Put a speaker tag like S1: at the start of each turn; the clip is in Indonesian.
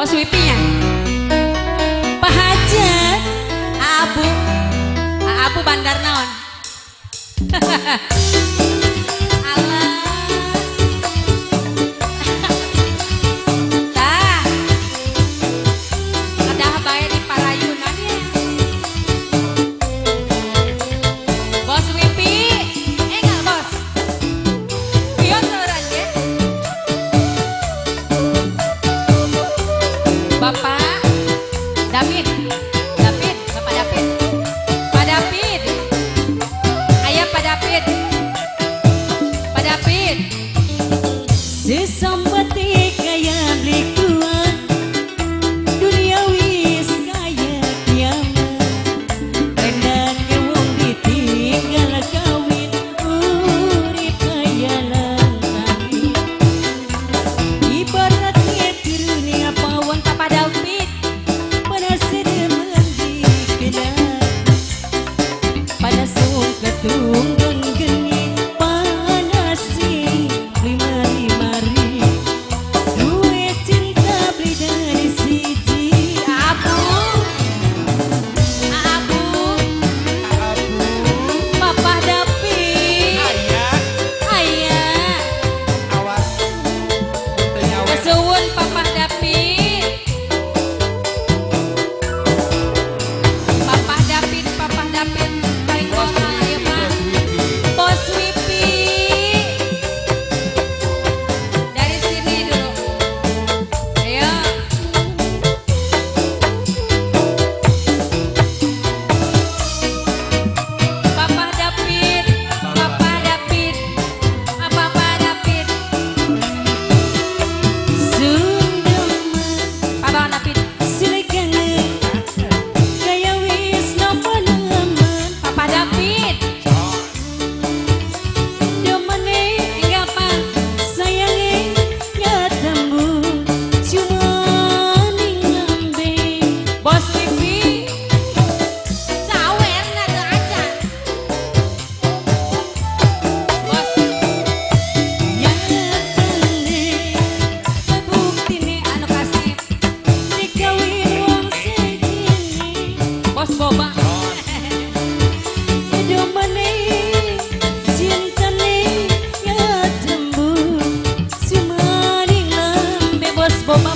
S1: Bos Wipinya Pak Hajat Abu Bandar naon
S2: Sesambati kaya likuan dunia wis kaya kiamat rendah kewong ditinggal kawin urip kaya langkami ibaratnya tirunya pawon Papa David pada sedeman dikenal pada sung ketunggang geni panas sing lima duit cinta beli dari siji Abu Papa David ayah
S3: awas
S1: kesuwun Papa David paling ngomong ya Pak Bos Wipi dari sini dulu ayo Papa David
S2: Sundaman
S1: Papa David
S2: silikane kaya wis nopo nemen
S1: Papa David
S2: domane gapan sayange nyatamu cuma ning lambe
S1: Bos Wipi sawer nggak aja Bos
S2: nyatane
S1: buktine anu kasih
S2: dikawin wong segini
S1: Bos Boba
S2: domane cintane nyatamu cuma ning lambe bos boba